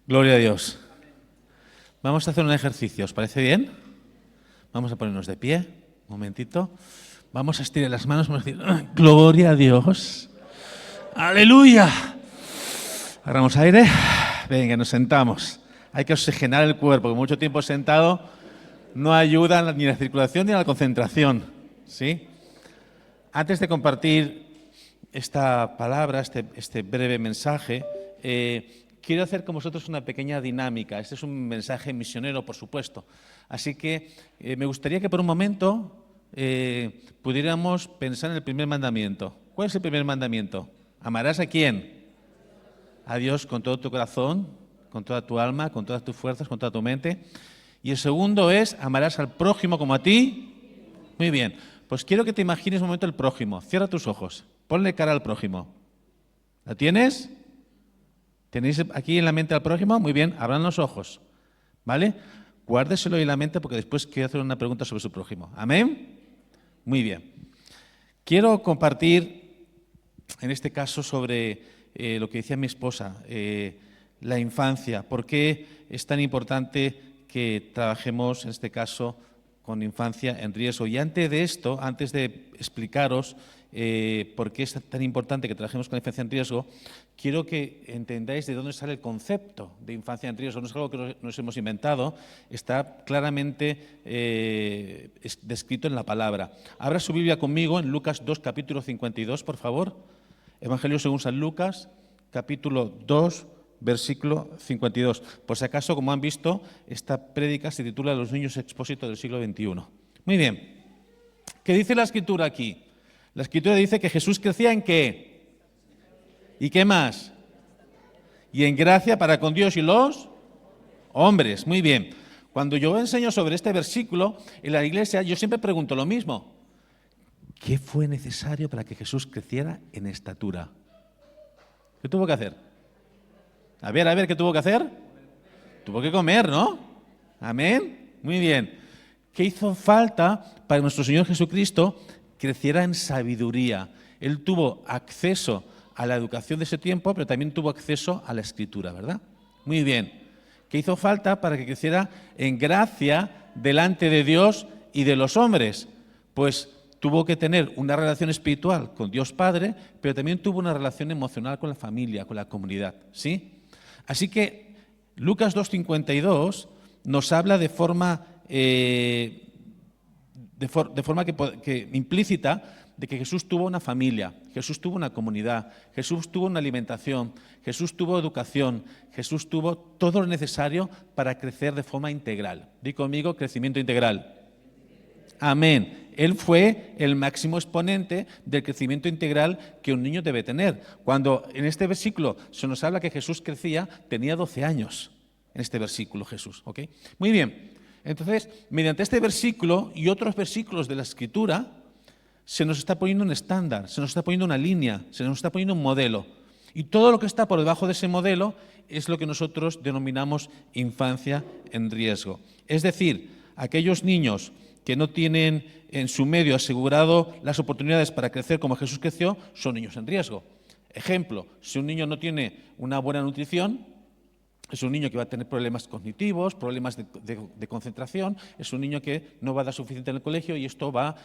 Gloria a Dios. Vamos a hacer un ejercicio, ¿os parece bien? Vamos a ponernos de pie, un momentito. Vamos a estirar las manos, vamos a decir, gloria a Dios. ¡Aleluya! Agarramos aire. Venga, nos sentamos. Hay que oxigenar el cuerpo, porque mucho tiempo sentado no ayuda ni a la circulación ni a la concentración. ¿Sí? Antes de compartir esta palabra, este breve mensaje, quiero hacer con vosotros una pequeña dinámica. Este es un mensaje misionero, por supuesto. Así que me gustaría que por un momento pudiéramos pensar en el primer mandamiento. ¿Cuál es el primer mandamiento? ¿Amarás a quién? A Dios con todo tu corazón, con toda tu alma, con todas tus fuerzas, con toda tu mente. Y el segundo es, amarás al prójimo como a ti. Muy bien. Pues quiero que te imagines un momento el prójimo. Cierra tus ojos. Ponle cara al prójimo. ¿La tienes? ¿Tenéis aquí en la mente al prójimo? Muy bien, abran los ojos. ¿Vale? Guárdeselo en la mente porque después quiero hacer una pregunta sobre su prójimo. ¿Amén? Muy bien. Quiero compartir, en este caso, sobre lo que decía mi esposa, la infancia. ¿Por qué es tan importante que trabajemos, en este caso, con infancia en riesgo? Y antes de esto, antes de explicaros por qué es tan importante que trabajemos con la infancia en riesgo, quiero que entendáis de dónde sale el concepto de infancia en riesgo. No es algo que nos hemos inventado, está claramente descrito en la palabra. Abra su Biblia conmigo en Lucas 2, capítulo 52, por favor. Evangelio según San Lucas, capítulo 2, versículo 52. Por si acaso, como han visto, esta prédica se titula Los niños expósitos del siglo XXI. Muy bien. ¿Qué dice la Escritura aquí? La Escritura dice que Jesús crecía ¿en qué? ¿Y qué más? Y en gracia para con Dios y los hombres. Muy bien. Cuando yo enseño sobre este versículo en la iglesia, yo siempre pregunto lo mismo. ¿Qué fue necesario para que Jesús creciera en estatura? ¿Qué tuvo que hacer? A ver, ¿qué tuvo que hacer? Tuvo que comer, ¿no? Amén. Muy bien. ¿Qué hizo falta para que nuestro Señor Jesucristo creciera en sabiduría? Él tuvo acceso a la educación de ese tiempo, pero también tuvo acceso a la Escritura, ¿verdad? Muy bien. ¿Qué hizo falta para que creciera en gracia delante de Dios y de los hombres? Pues tuvo que tener una relación espiritual con Dios Padre, pero también tuvo una relación emocional con la familia, con la comunidad, ¿sí? Así que Lucas 2:52 nos habla de forma que implícita de que Jesús tuvo una familia, Jesús tuvo una comunidad, Jesús tuvo una alimentación, Jesús tuvo educación, Jesús tuvo todo lo necesario para crecer de forma integral. Di conmigo, crecimiento integral. Amén. Él fue el máximo exponente del crecimiento integral que un niño debe tener. Cuando en este versículo se nos habla que Jesús crecía, tenía 12 años. En este versículo Jesús, ¿ok? Muy bien. Entonces, mediante este versículo y otros versículos de la Escritura, se nos está poniendo un estándar, se nos está poniendo una línea, se nos está poniendo un modelo. Y todo lo que está por debajo de ese modelo es lo que nosotros denominamos infancia en riesgo. Es decir, aquellos niños que no tienen en su medio asegurado las oportunidades para crecer como Jesús creció, son niños en riesgo. Ejemplo, si un niño no tiene una buena nutrición, es un niño que va a tener problemas cognitivos, problemas de concentración, es un niño que no va a dar suficiente en el colegio y esto va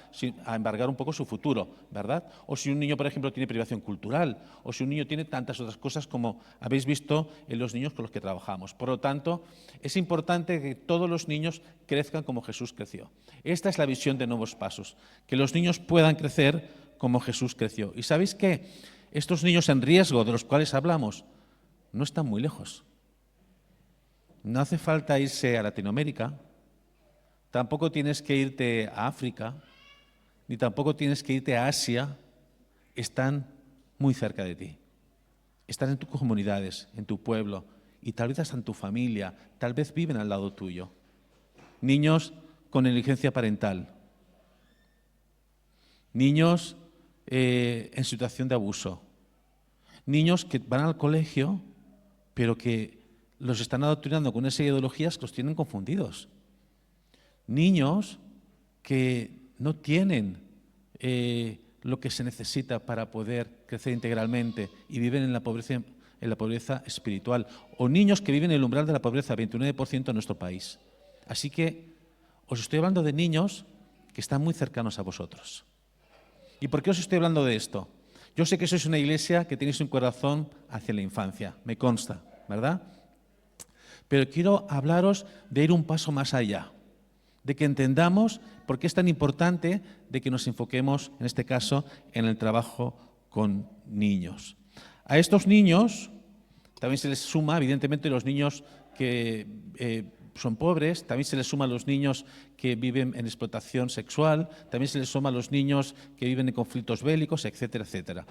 a embargar un poco su futuro, ¿verdad? O si un niño, por ejemplo, tiene privación cultural, o si un niño tiene tantas otras cosas como habéis visto en los niños con los que trabajamos. Por lo tanto, es importante que todos los niños crezcan como Jesús creció. Esta es la visión de Nuevos Pasos, que los niños puedan crecer como Jesús creció. ¿Y sabéis qué? Estos niños en riesgo de los cuales hablamos no están muy lejos. No hace falta irse a Latinoamérica, tampoco tienes que irte a África, ni tampoco tienes que irte a Asia, están muy cerca de ti. Están en tus comunidades, en tu pueblo, y tal vez hasta en tu familia, tal vez viven al lado tuyo. Niños con negligencia parental, niños en situación de abuso, niños que van al colegio, pero que los están adoctrinando con una serie de ideologías que los tienen confundidos. Niños que no tienen lo que se necesita para poder crecer integralmente y viven en la pobreza en la pobreza espiritual, o niños que viven en el umbral de la pobreza, 29% en nuestro país. Así que os estoy hablando de niños que están muy cercanos a vosotros. ¿Y por qué os estoy hablando de esto? Yo sé que sois una iglesia que tenéis un corazón hacia la infancia, me consta, ¿verdad? Pero quiero hablaros de ir un paso más allá, de que entendamos por qué es tan importante de que nos enfoquemos, en este caso, en el trabajo con niños. A estos niños también se les suma, evidentemente, los niños que son pobres, también se les suma a los niños que viven en explotación sexual, también se les suma a los niños que viven en conflictos bélicos, etcétera, etcétera.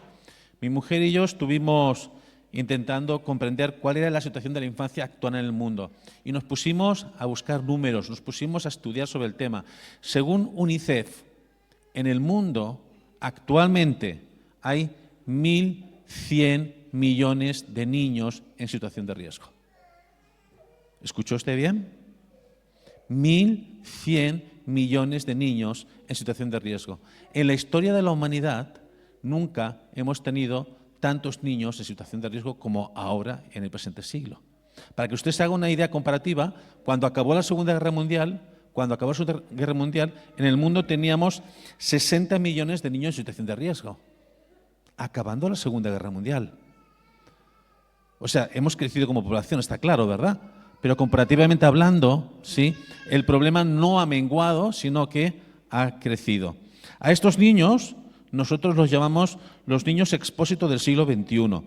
Mi mujer y yo estuvimos intentando comprender cuál era la situación de la infancia actual en el mundo y nos pusimos a buscar números, nos pusimos a estudiar sobre el tema. Según UNICEF, en el mundo actualmente hay 1.100 millones de niños en situación de riesgo. ¿Escuchó usted bien? 1.100 millones de niños en situación de riesgo. En la historia de la humanidad nunca hemos tenido tantos niños en situación de riesgo como ahora en el presente siglo. Para que usted se haga una idea comparativa, cuando acabó la Segunda Guerra Mundial, en el mundo teníamos 60 millones de niños en situación de riesgo. Acabando la Segunda Guerra Mundial. O sea, hemos crecido como población, está claro, ¿verdad? Pero comparativamente hablando, ¿sí?, el problema no ha menguado, sino que ha crecido. A estos niños nosotros los llamamos los niños expósito del siglo XXI.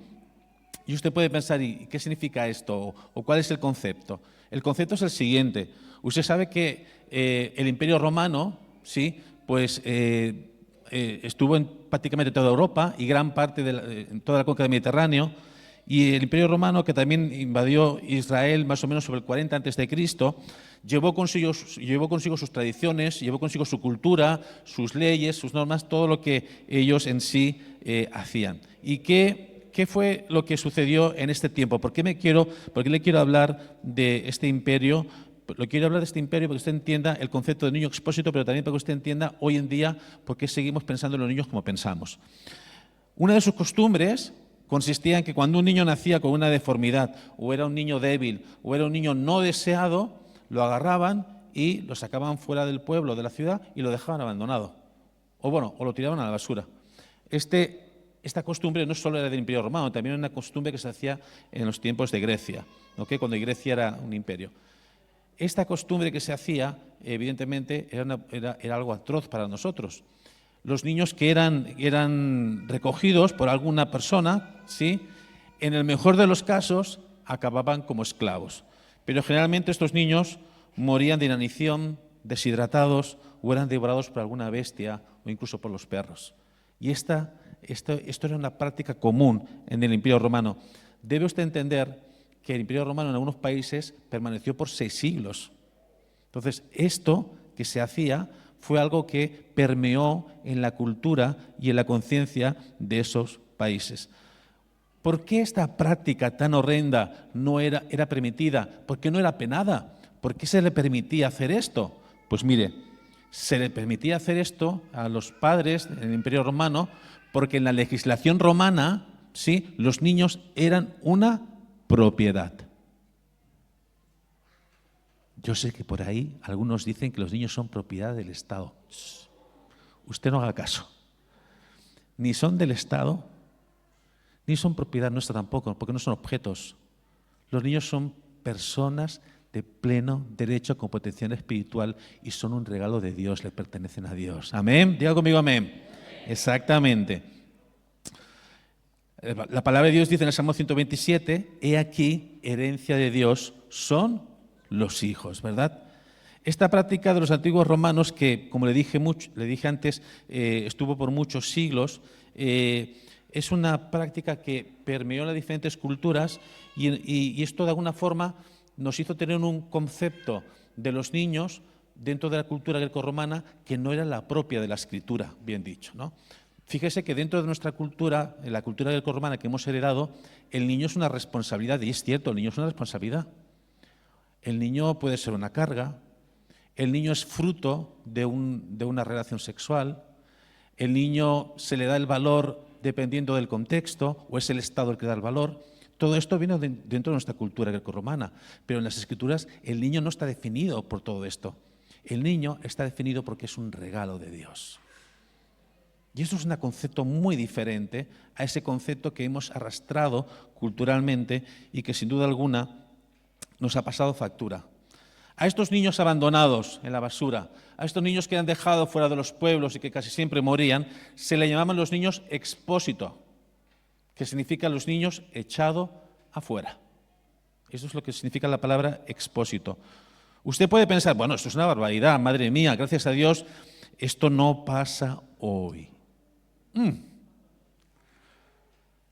Y usted puede pensar, ¿y qué significa esto? ¿O cuál es el concepto? El concepto es el siguiente. Usted sabe que el Imperio Romano, ¿sí?, pues estuvo en prácticamente toda Europa y gran parte en toda la cuenca del Mediterráneo. Y el Imperio Romano, que también invadió Israel más o menos sobre el 40 a.C., llevó consigo sus tradiciones, llevó consigo su cultura, sus leyes, sus normas, todo lo que ellos en sí hacían. ¿Y qué fue lo que sucedió en este tiempo? ¿Por qué le quiero hablar de este imperio? Lo quiero hablar de este imperio para que usted entienda el concepto de niño expósito, pero también para que usted entienda hoy en día por qué seguimos pensando en los niños como pensamos. Una de sus costumbres consistía en que cuando un niño nacía con una deformidad, o era un niño débil, o era un niño no deseado, lo agarraban y lo sacaban fuera del pueblo, de la ciudad, y lo dejaban abandonado. O lo tiraban a la basura. Esta costumbre no solo era del Imperio Romano, también era una costumbre que se hacía en los tiempos de Grecia, ¿okay?, cuando Grecia era un imperio. Esta costumbre que se hacía, evidentemente, era algo atroz para nosotros. Los niños que eran recogidos por alguna persona, ¿sí?, en el mejor de los casos acababan como esclavos. Pero generalmente estos niños morían de inanición, deshidratados o eran devorados por alguna bestia o incluso por los perros. Y esto era una práctica común en el Imperio Romano. Debe usted entender que el Imperio Romano en algunos países permaneció por 6 siglos. Entonces, esto que se hacía fue algo que permeó en la cultura y en la conciencia de esos países. ¿Por qué esta práctica tan horrenda no era permitida? ¿Por qué no era penada? ¿Por qué se le permitía hacer esto? Pues mire, se le permitía hacer esto a los padres en el Imperio Romano porque en la legislación romana, ¿sí?, los niños eran una propiedad. Yo sé que por ahí algunos dicen que los niños son propiedad del Estado. Usted no haga caso. Ni son del Estado, ni son propiedad nuestra tampoco, porque no son objetos. Los niños son personas de pleno derecho con potencial espiritual y son un regalo de Dios, le pertenecen a Dios. Amén. Diga conmigo amén. Exactamente. La palabra de Dios dice en el Salmo 127, he aquí, herencia de Dios son los hijos, ¿verdad? Esta práctica de los antiguos romanos, que como le dije antes, estuvo por muchos siglos, es una práctica que permeó las diferentes culturas y esto de alguna forma nos hizo tener un concepto de los niños dentro de la cultura grecorromana que no era la propia de la escritura, bien dicho, ¿no? Fíjese que dentro de nuestra cultura, en la cultura grecorromana que hemos heredado, el niño es una responsabilidad, y es cierto, el niño es una responsabilidad. El niño puede ser una carga, el niño es fruto de una relación sexual, el niño se le da el valor dependiendo del contexto, o es el Estado el que da el valor. Todo esto viene dentro de nuestra cultura grecorromana, pero en las Escrituras el niño no está definido por todo esto. El niño está definido porque es un regalo de Dios. Y eso es un concepto muy diferente a ese concepto que hemos arrastrado culturalmente y que sin duda alguna nos ha pasado factura. A estos niños abandonados en la basura, a estos niños que han dejado fuera de los pueblos y que casi siempre morían, se le llamaban los niños expósito, que significa los niños echado afuera. Eso es lo que significa la palabra expósito. Usted puede pensar, bueno, esto es una barbaridad, madre mía, gracias a Dios, esto no pasa hoy.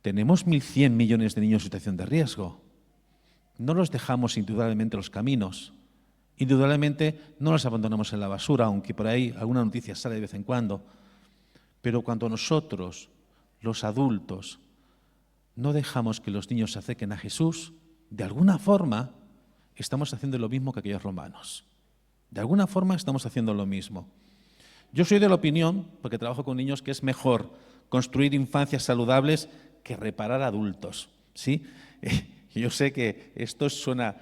Tenemos 1.100 millones de niños en situación de riesgo. No los dejamos indudablemente en los caminos. Indudablemente no los abandonamos en la basura, aunque por ahí alguna noticia sale de vez en cuando. Pero cuando nosotros, los adultos, no dejamos que los niños se acerquen a Jesús, de alguna forma estamos haciendo lo mismo que aquellos romanos. De alguna forma estamos haciendo lo mismo. Yo soy de la opinión, porque trabajo con niños, que es mejor construir infancias saludables que reparar adultos, ¿sí? Yo sé que esto suena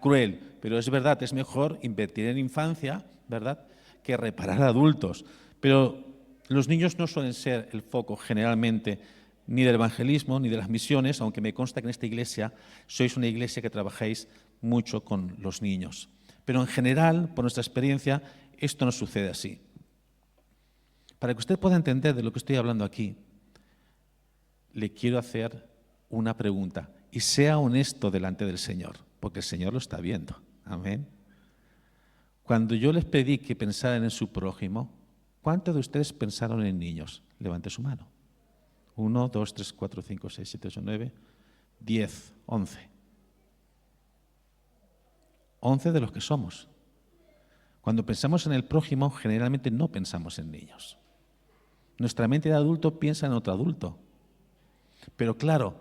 cruel, pero es verdad, es mejor invertir en infancia, ¿verdad?, que reparar adultos. Pero los niños no suelen ser el foco generalmente ni del evangelismo ni de las misiones, aunque me consta que en esta iglesia sois una iglesia que trabajáis mucho con los niños. Pero en general, por nuestra experiencia, esto no sucede así. Para que usted pueda entender de lo que estoy hablando aquí, le quiero hacer una pregunta y sea honesto delante del Señor, porque el Señor lo está viendo. Amén. Cuando yo les pedí que pensaran en su prójimo, ¿cuántos de ustedes pensaron en niños? Levante su mano. 1, 2, 3, 4, 5, 6, 7, 8, 9, 10, 11. 11 de los que somos. Cuando pensamos en el prójimo, generalmente no pensamos en niños. Nuestra mente de adulto piensa en otro adulto. Pero claro,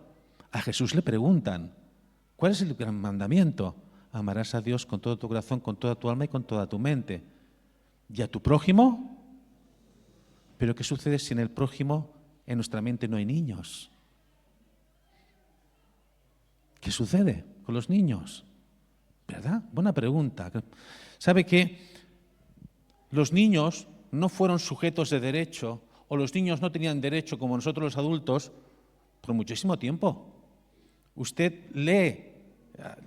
a Jesús le preguntan, ¿cuál es el gran mandamiento? Amarás a Dios con todo tu corazón, con toda tu alma y con toda tu mente. ¿Y a tu prójimo? ¿Pero qué sucede si en el prójimo, en nuestra mente, no hay niños? ¿Qué sucede con los niños? ¿Verdad? Buena pregunta. ¿Sabe qué? Los niños no fueron sujetos de derecho o los niños no tenían derecho como nosotros los adultos por muchísimo tiempo. Usted lee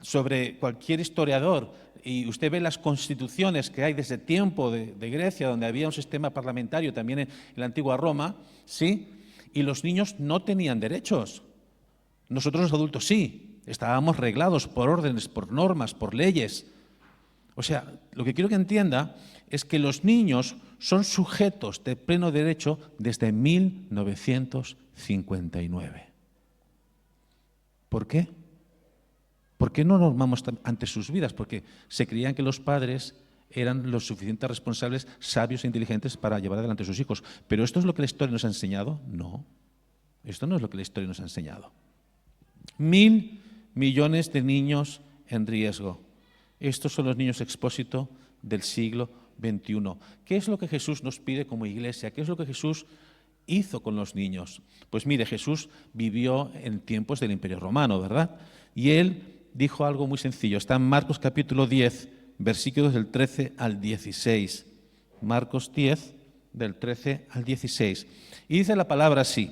sobre cualquier historiador y usted ve las constituciones que hay desde el tiempo de Grecia, donde había un sistema parlamentario también en la antigua Roma, ¿sí? Y los niños no tenían derechos. Nosotros los adultos sí, estábamos reglados por órdenes, por normas, por leyes. O sea, lo que quiero que entienda es que los niños son sujetos de pleno derecho desde 1959. ¿Por qué? ¿Por qué no normamos ante sus vidas? Porque se creían que los padres eran los suficientes responsables, sabios e inteligentes para llevar adelante a sus hijos. ¿Pero esto es lo que la historia nos ha enseñado? No, esto no es lo que la historia nos ha enseñado. 1.000 millones de niños en riesgo. Estos son los niños expósito del siglo XXI. ¿Qué es lo que Jesús nos pide como iglesia? ¿Qué es lo que Jesús hizo con los niños? Pues mire, Jesús vivió en tiempos del Imperio Romano, ¿verdad? Y él dijo algo muy sencillo. Está en Marcos capítulo 10, versículos del 13 al 16. Marcos 10, del 13 al 16. Y dice la palabra así.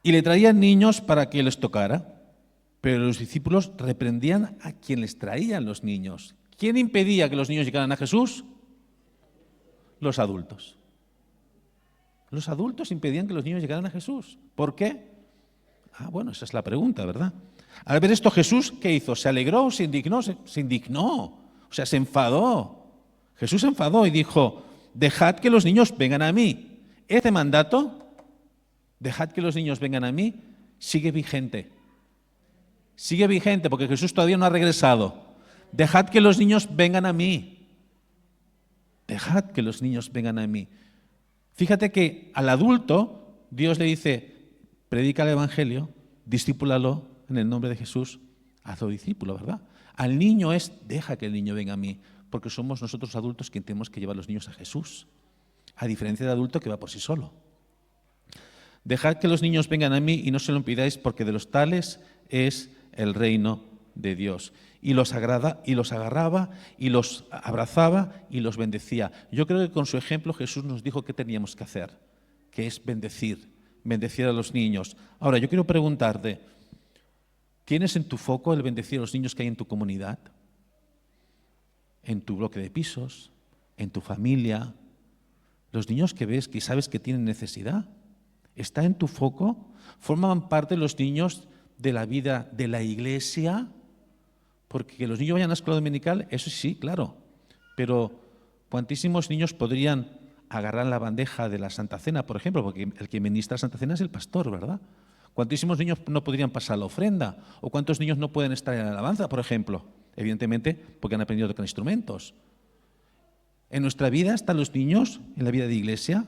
Y le traían niños para que les tocara, pero los discípulos reprendían a quien les traían los niños. ¿Quién impedía que los niños llegaran a Jesús? Los adultos. Los adultos impedían que los niños llegaran a Jesús. ¿Por qué? Bueno, esa es la pregunta, ¿verdad? Al ver esto, Jesús, ¿qué hizo? ¿Se alegró o se indignó? Se indignó, o sea, se enfadó. Jesús se enfadó y dijo, dejad que los niños vengan a mí. Este mandato, dejad que los niños vengan a mí, sigue vigente. Sigue vigente porque Jesús todavía no ha regresado. Dejad que los niños vengan a mí. Dejad que los niños vengan a mí. Fíjate que al adulto Dios le dice, predica el evangelio, discípulalo en el nombre de Jesús, hazlo discípulo, ¿verdad? Al niño es, deja que el niño venga a mí, porque somos nosotros adultos quienes tenemos que llevar a los niños a Jesús, a diferencia del adulto que va por sí solo. Dejad que los niños vengan a mí y no se lo impidáis, porque de los tales es el reino de Dios. Y los agarraba y los abrazaba y los bendecía. Yo creo que con su ejemplo Jesús nos dijo qué teníamos que hacer, que es bendecir a los niños. Ahora, yo quiero preguntarte, ¿tienes en tu foco el bendecir a los niños que hay en tu comunidad? ¿En tu bloque de pisos? ¿En tu familia? ¿Los niños que ves, que sabes que tienen necesidad? ¿Está en tu foco? ¿Forman parte los niños de la vida de la iglesia? Porque que los niños vayan a la escuela dominical, eso sí, claro. Pero ¿cuantísimos niños podrían agarrar la bandeja de la Santa Cena, por ejemplo? Porque el que ministra la Santa Cena es el pastor, ¿verdad? ¿Cuantísimos niños no podrían pasar la ofrenda? ¿O cuántos niños no pueden estar en la alabanza, por ejemplo? Evidentemente, porque han aprendido a tocar instrumentos. ¿En nuestra vida están los niños, en la vida de iglesia?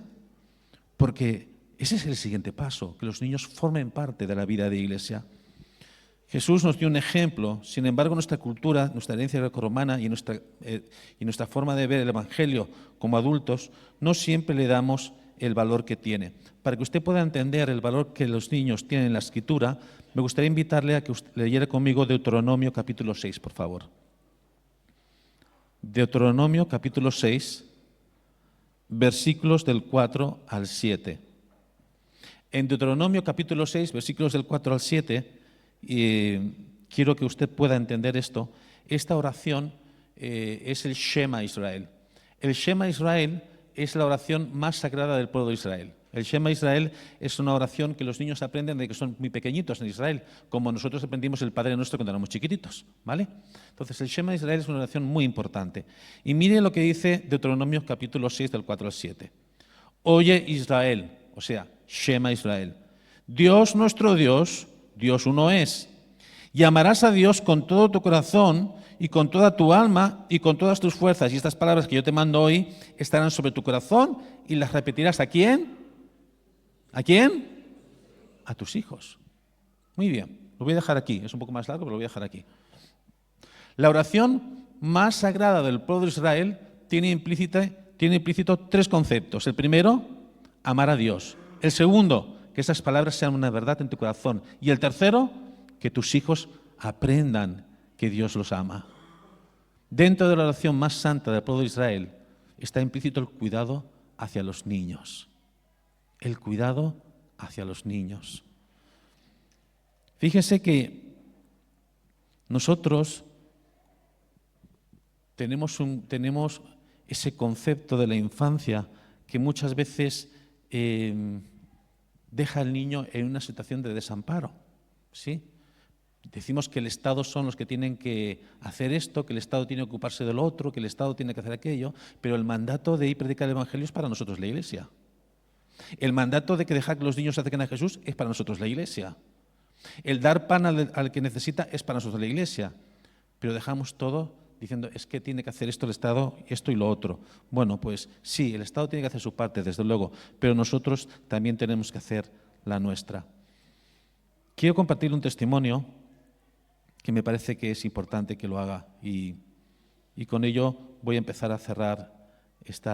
Porque ese es el siguiente paso, que los niños formen parte de la vida de iglesia. Jesús nos dio un ejemplo, sin embargo nuestra cultura, nuestra herencia grecorromana y nuestra forma de ver el Evangelio como adultos, no siempre le damos el valor que tiene. Para que usted pueda entender el valor que los niños tienen en la Escritura, me gustaría invitarle a que usted leyera conmigo Deuteronomio capítulo 6, por favor. Deuteronomio capítulo 6, versículos del 4 al 7. En Deuteronomio capítulo 6, versículos del 4 al 7, quiero que usted pueda entender esto. Esta oración es el Shema Israel. El Shema Israel es la oración más sagrada del pueblo de Israel. El Shema Israel es una oración que los niños aprenden desde que son muy pequeñitos en Israel, como nosotros aprendimos el Padre Nuestro cuando éramos chiquititos, ¿vale? Entonces el Shema Israel es una oración muy importante. Y mire lo que dice Deuteronomio capítulo 6 del 4 al 7. Oye Israel, o sea, Shema Israel. Dios nuestro Dios, Dios uno es. Y amarás a Dios con todo tu corazón y con toda tu alma y con todas tus fuerzas. Y estas palabras que yo te mando hoy estarán sobre tu corazón y las repetirás ¿a quién? ¿A quién? A tus hijos. Muy bien, lo voy a dejar aquí. Es un poco más largo, pero lo voy a dejar aquí. La oración más sagrada del pueblo de Israel tiene implícito tres conceptos. El primero, amar a Dios. El segundo, que esas palabras sean una verdad en tu corazón. Y el tercero, que tus hijos aprendan que Dios los ama. Dentro de la oración más santa del pueblo de Israel está implícito el cuidado hacia los niños. El cuidado hacia los niños. Fíjese que nosotros tenemos ese concepto de la infancia que muchas veces deja al niño en una situación de desamparo, ¿sí? Decimos que el Estado son los que tienen que hacer esto, que el Estado tiene que ocuparse de lo otro, que el Estado tiene que hacer aquello, pero el mandato de ir a predicar el Evangelio es para nosotros la Iglesia. El mandato de que dejar que los niños se acerquen a Jesús es para nosotros la Iglesia. El dar pan al que necesita es para nosotros la Iglesia. Pero dejamos todo diciendo, es que tiene que hacer esto el Estado, esto y lo otro. Bueno, pues sí, el Estado tiene que hacer su parte, desde luego, pero nosotros también tenemos que hacer la nuestra. Quiero compartir un testimonio que me parece que es importante que lo haga y con ello voy a empezar a cerrar este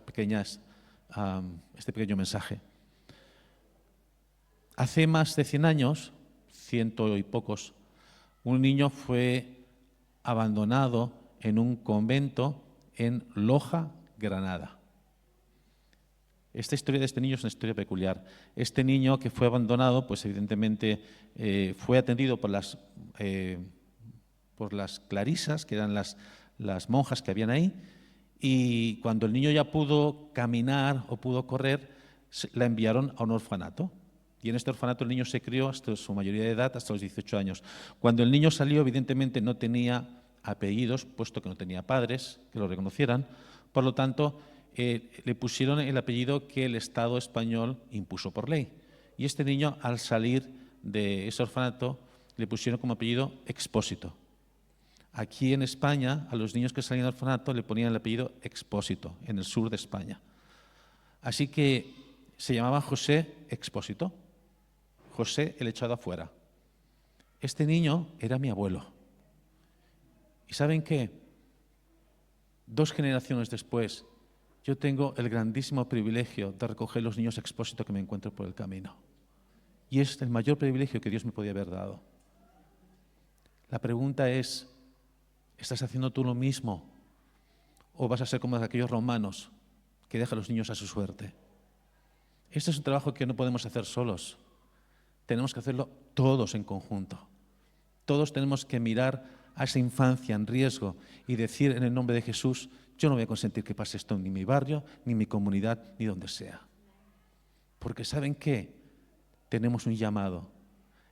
pequeño mensaje. Hace más de 100 años, 100 y pocos, un niño fue abandonado en un convento en Loja, Granada. Esta historia de este niño es una historia peculiar. Este niño que fue abandonado, pues evidentemente fue atendido por las clarisas, que eran las monjas que habían ahí, y cuando el niño ya pudo caminar o pudo correr, la enviaron a un orfanato. Y en este orfanato el niño se crió hasta su mayoría de edad, hasta los 18 años. Cuando el niño salió, evidentemente no tenía apellidos, puesto que no tenía padres que lo reconocieran. Por lo tanto, le pusieron el apellido que el Estado español impuso por ley. Y este niño, al salir de ese orfanato, le pusieron como apellido Expósito. Aquí en España, a los niños que salían del orfanato le ponían el apellido Expósito, en el sur de España. Así que se llamaba José Expósito, José el echado afuera. Este niño era mi abuelo. ¿Y saben qué? 2 generaciones después, Yo tengo el grandísimo privilegio de recoger los niños expósito que me encuentro por el camino. Y es el mayor privilegio que Dios me podía haber dado. La pregunta es, ¿estás haciendo tú lo mismo? ¿O vas a ser como aquellos romanos que dejan a los niños a su suerte? Este es un trabajo que no podemos hacer solos. Tenemos que hacerlo todos en conjunto. Todos tenemos que mirar a esa infancia en riesgo y decir en el nombre de Jesús, yo no voy a consentir que pase esto ni en mi barrio, ni en mi comunidad, ni donde sea. Porque ¿saben qué? Tenemos un llamado,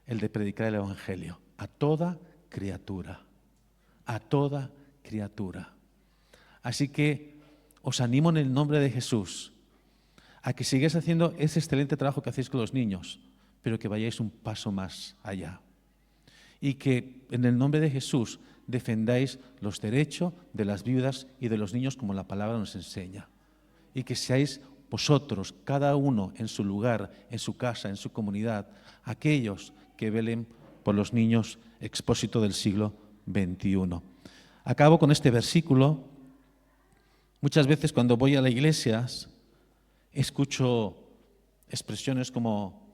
el de predicar el Evangelio a toda criatura. A toda criatura. Así que os animo en el nombre de Jesús a que sigáis haciendo ese excelente trabajo que hacéis con los niños, pero que vayáis un paso más allá. Y que en el nombre de Jesús defendáis los derechos de las viudas y de los niños como la palabra nos enseña. Y que seáis vosotros, cada uno en su lugar, en su casa, en su comunidad, aquellos que velen por los niños expósito del siglo XXI. Acabo con este versículo. Muchas veces cuando voy a la iglesia escucho expresiones como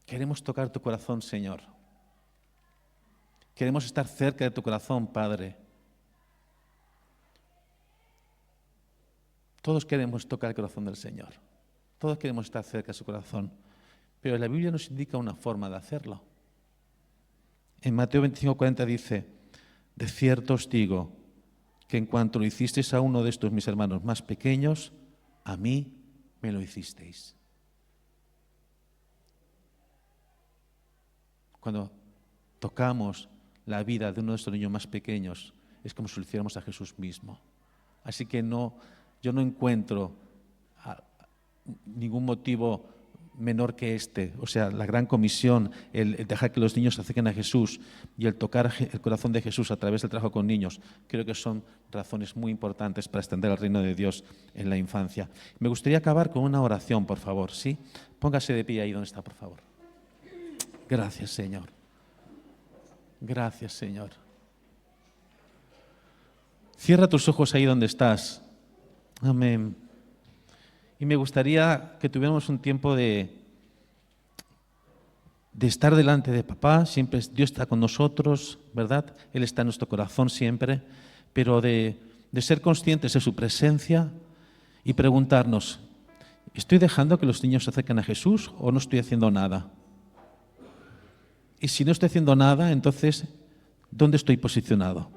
queremos tocar tu corazón, Señor. Queremos estar cerca de tu corazón, Padre. Todos queremos tocar el corazón del Señor. Todos queremos estar cerca de su corazón. Pero la Biblia nos indica una forma de hacerlo. En Mateo 25:40 dice, de cierto os digo que en cuanto lo hicisteis a uno de estos mis hermanos más pequeños, a mí me lo hicisteis. Cuando tocamos la vida de uno de estos niños más pequeños, es como si lo hiciéramos a Jesús mismo. Así que yo no encuentro ningún motivo menor que este. O sea, la gran comisión, el dejar que los niños se acerquen a Jesús y el tocar el corazón de Jesús a través del trabajo con niños, creo que son razones muy importantes para extender el reino de Dios en la infancia. Me gustaría acabar con una oración, por favor, ¿sí? Póngase de pie ahí donde está, por favor. Gracias, Señor. Gracias, Señor. Cierra tus ojos ahí donde estás. Amén. Y me gustaría que tuviéramos un tiempo de estar delante de papá. Siempre Dios está con nosotros, ¿verdad? Él está en nuestro corazón siempre. Pero de ser conscientes de su presencia y preguntarnos, ¿estoy dejando que los niños se acerquen a Jesús o no estoy haciendo nada? Y si no estoy haciendo nada, entonces, ¿dónde estoy posicionado?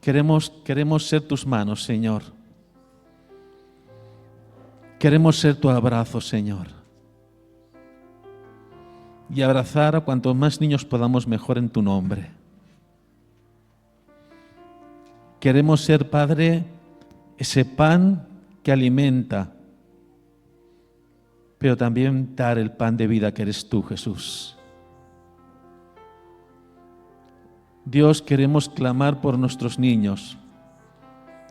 Queremos ser tus manos, Señor. Queremos ser tu abrazo, Señor. Y abrazar a cuantos más niños podamos mejor en tu nombre. Queremos ser, Padre, ese pan que alimenta, pero también dar el pan de vida que eres tú, Jesús. Dios, queremos clamar por nuestros niños,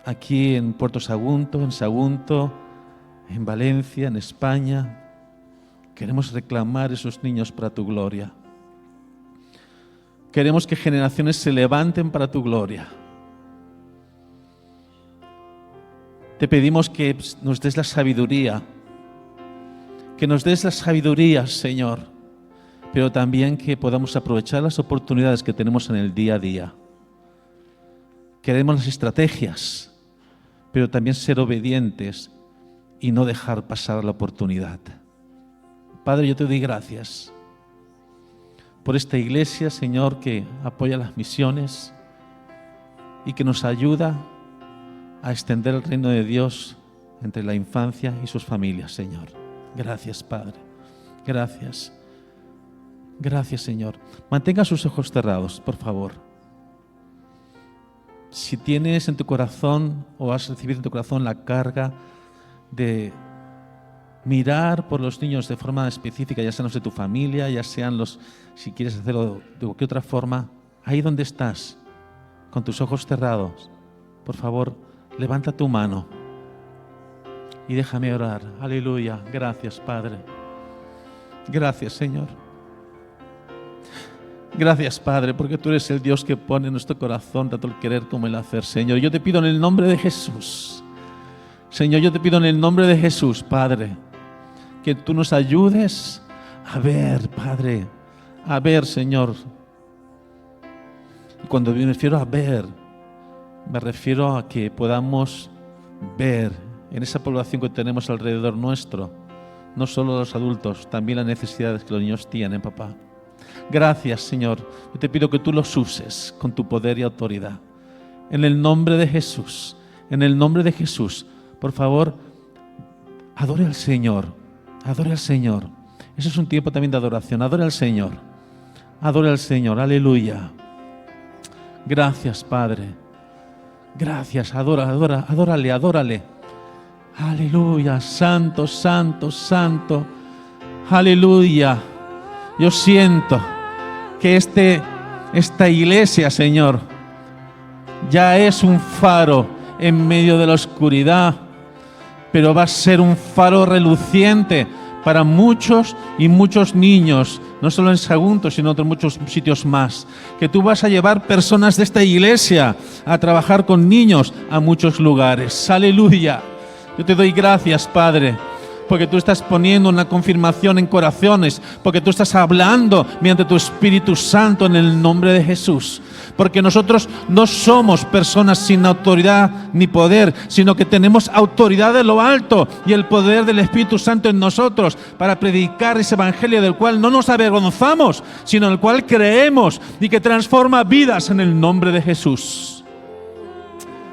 aquí en Puerto Sagunto, en Valencia, en España. Queremos reclamar esos niños para tu gloria. Queremos que generaciones se levanten para tu gloria. Te pedimos que nos des la sabiduría, Señor, pero también que podamos aprovechar las oportunidades que tenemos en el día a día. Queremos las estrategias, pero también ser obedientes y no dejar pasar la oportunidad. Padre, yo te doy gracias por esta iglesia, Señor, que apoya las misiones y que nos ayuda a extender el reino de Dios entre la infancia y sus familias, Señor. Gracias, Padre. Gracias. Gracias, Señor. Mantenga sus ojos cerrados, por favor. Si tienes en tu corazón o has recibido en tu corazón la carga de mirar por los niños de forma específica, ya sean los de tu familia, ya sean los, si quieres hacerlo de cualquier otra forma, ahí donde estás, con tus ojos cerrados, por favor, levanta tu mano y déjame orar. Aleluya. Gracias, Padre. Gracias, Señor. Gracias, Padre, porque tú eres el Dios que pone en nuestro corazón tanto el querer como el hacer, Señor. Yo te pido en el nombre de Jesús, Señor, yo te pido en el nombre de Jesús, Padre, que tú nos ayudes a ver, Padre, a ver, Señor. Y cuando me refiero a ver, me refiero a que podamos ver en esa población que tenemos alrededor nuestro, no solo los adultos, también las necesidades que los niños tienen, papá. Gracias, Señor. Yo te pido que tú los uses con tu poder y autoridad. En el nombre de Jesús, en el nombre de Jesús, por favor, adore al Señor, adore al Señor. Eso es un tiempo también de adoración. Adore al Señor, adore al Señor, aleluya. Gracias, Padre. Gracias, adórale, adórale. Aleluya, santo, santo, santo. Aleluya. Yo siento que esta iglesia, Señor, ya es un faro en medio de la oscuridad, pero va a ser un faro reluciente para muchos y muchos niños, no solo en Sagunto, sino en muchos sitios más. Que tú vas a llevar personas de esta iglesia a trabajar con niños a muchos lugares. Aleluya. Yo te doy gracias, Padre, porque tú estás poniendo una confirmación en corazones, porque tú estás hablando mediante tu Espíritu Santo en el nombre de Jesús. Porque nosotros no somos personas sin autoridad ni poder, sino que tenemos autoridad de lo alto y el poder del Espíritu Santo en nosotros para predicar ese evangelio del cual no nos avergonzamos, sino en el cual creemos y que transforma vidas en el nombre de Jesús.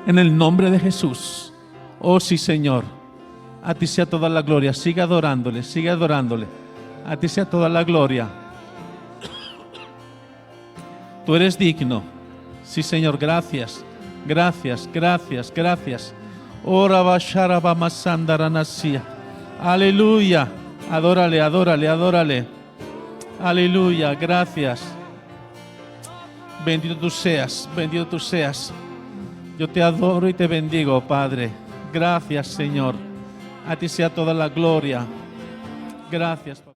En el nombre de Jesús. Oh sí, Señor. A ti sea toda la gloria. Sigue adorándole, sigue adorándole. A ti sea toda la gloria. Tú eres digno. Sí, Señor, gracias. Gracias, gracias, gracias. Ora bashara bamasandaranasia. Aleluya. Adórale, adórale, adórale. Aleluya, gracias. Bendito tú seas, bendito tú seas. Yo te adoro y te bendigo, Padre. Gracias, Señor. A ti sea toda la gloria. Gracias, Padre.